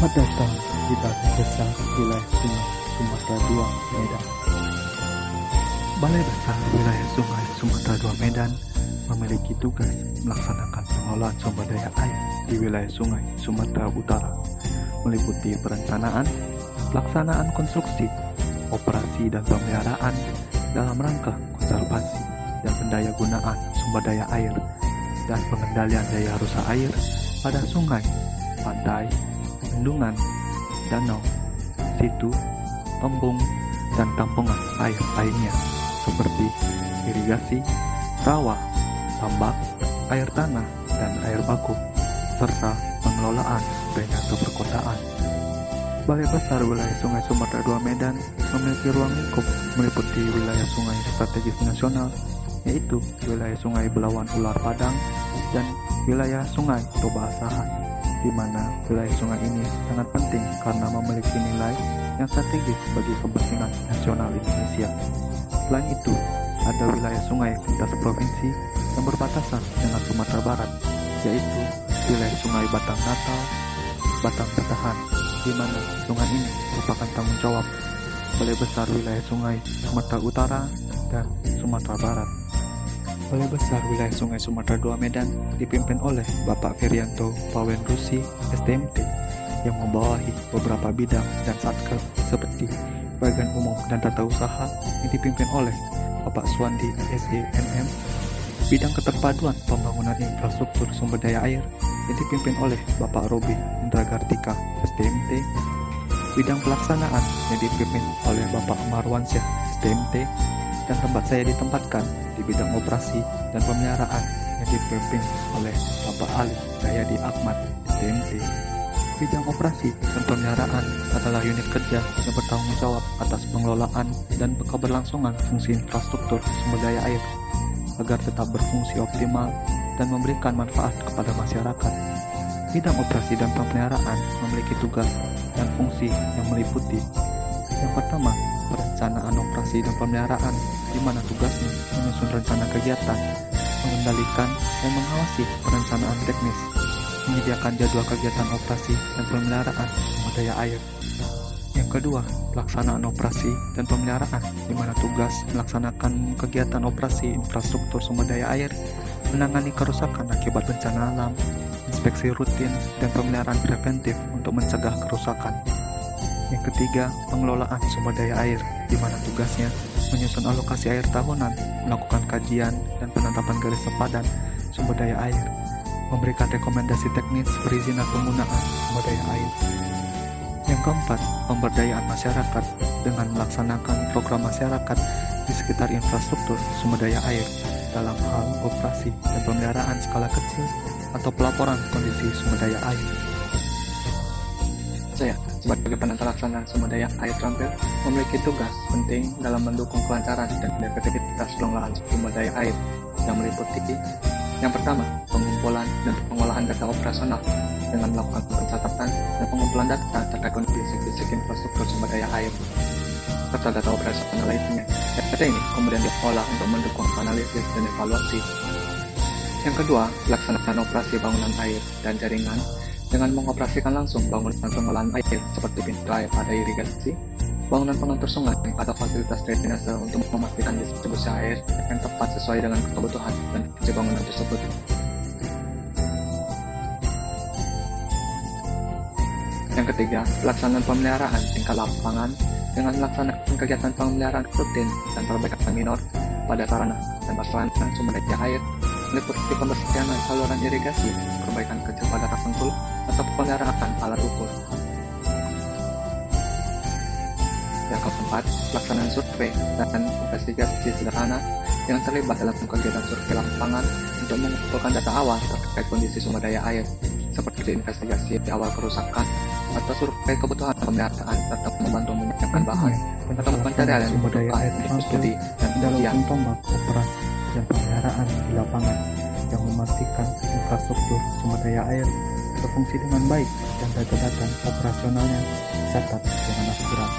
Selamat datang di Balai Besar Wilayah Sungai Sumatera II, Medan. Balai Besar Wilayah Sungai Sumatera II, Medan memiliki tugas melaksanakan pengelolaan sumber daya air di wilayah Sungai Sumatera Utara, meliputi perencanaan, pelaksanaan konstruksi, operasi dan pemeliharaan dalam rangka konservasi dan pendayagunaan sumber daya air dan pengendalian daya rusak air pada sungai, pantai, bendungan, danau, situ, embung, dan tampungan air lainnya seperti irigasi, rawa, tambak, air tanah, dan air baku, serta pengelolaan drainase perkotaan. Balai Besar Wilayah Sungai Sumatera II, Medan memiliki ruang lingkup meliputi wilayah sungai strategis nasional, yaitu wilayah Sungai Belawan Ular Padang dan wilayah Sungai Toba Asahan, di mana wilayah sungai ini sangat penting karena memiliki nilai yang strategis bagi kepentingan nasional Indonesia. Selain itu, ada wilayah sungai lintas provinsi yang berbatasan dengan Sumatera Barat, yaitu wilayah Sungai Batang Natal, Batang Petahan, di mana sungai ini merupakan tanggung jawab Balai Besar Wilayah Sungai Sumatera Utara dan Sumatera Barat. Balai Besar Wilayah Sungai Sumatera II, Medan dipimpin oleh Bapak Ferianto Pawenrusi, STMT, yang membawahi beberapa bidang dan satker seperti bagian umum dan tata usaha yang dipimpin oleh Bapak Suwandi, SENM, bidang keterpaduan pembangunan infrastruktur sumber daya air yang dipimpin oleh Bapak Robi Indragartika, STMT, bidang pelaksanaan yang dipimpin oleh Bapak Marwansyah, STMT, dan tempat saya ditempatkan di bidang operasi dan pemeliharaan yang dipimpin oleh Bapak Ali Dayadi Ahmad, STMT. Bidang operasi dan pemeliharaan adalah unit kerja yang bertanggung jawab atas pengelolaan dan keberlangsungan fungsi infrastruktur sumber daya air agar tetap berfungsi optimal dan memberikan manfaat kepada masyarakat. Bidang operasi dan pemeliharaan memiliki tugas dan fungsi yang meliputi: yang pertama, perencanaan operasi dan pemeliharaan, di mana tugasnya menyusun rencana kegiatan, mengendalikan dan mengawasi perencanaan teknis, menyediakan jadwal kegiatan operasi dan pemeliharaan sumber daya air. Yang kedua, pelaksanaan operasi dan pemeliharaan, di mana tugas melaksanakan kegiatan operasi infrastruktur sumber daya air, menangani kerusakan akibat bencana alam, inspeksi rutin, dan pemeliharaan preventif untuk mencegah kerusakan. Yang ketiga, pengelolaan sumber daya air, di mana tugasnya menyusun alokasi air tahunan, melakukan kajian dan penetapan garis sepadan sumber daya air, memberikan rekomendasi teknis perizinan penggunaan sumber daya air. Yang keempat, pemberdayaan masyarakat dengan melaksanakan program masyarakat di sekitar infrastruktur sumber daya air dalam hal operasi dan pemeliharaan skala kecil atau pelaporan kondisi sumber daya air. Saya sebagai penata laksana sumber daya air terampil memiliki tugas penting dalam mendukung kelancaran dan efektivitas pengelolaan sumber daya air yang meliputi: yang pertama, pengumpulan dan pengolahan data operasional dengan melakukan pencatatan dan pengumpulan data terkait kondisi fisik infrastruktur sumber daya air serta data operasional lainnya. Data ini kemudian diolah untuk mendukung analisis dan evaluasi. Yang kedua, pelaksanaan operasi bangunan air dan jaringan dengan mengoperasikan langsung bangunan pengolahan air seperti pintu air pada irigasi, bangunan pengatur sungai atau fasilitas drainase untuk memastikan distribusi air yang tepat sesuai dengan kebutuhan dan fungsi bangunan tersebut. Yang ketiga, pelaksanaan pemeliharaan tingkat lapangan dengan melaksanakan kegiatan pemeliharaan rutin dan perbaikan minor pada sarana dan prasarana sumber daya air, meliputi pembersihan saluran irigasi, perbaikan kecil pada tanggul, atau pemeliharaan alat ukur. Yang keempat, pelaksanaan survei dan investigasi sederhana yang terlibat dalam kegiatan survei lapangan untuk mengumpulkan data awal terkait kondisi sumber daya air, seperti investigasi awal kerusakan atau survei kebutuhan pemeliharaan serta membantu menyiapkan bahan atau pencarian yang sumber daya air dibutuhkan untuk studi dan dalam pengujian. tombak operasi dan pemeliharaan di lapangan yang memastikan infrastruktur sumber daya air berfungsi dengan baik dan data-data operasionalnya dicatat dengan akurat.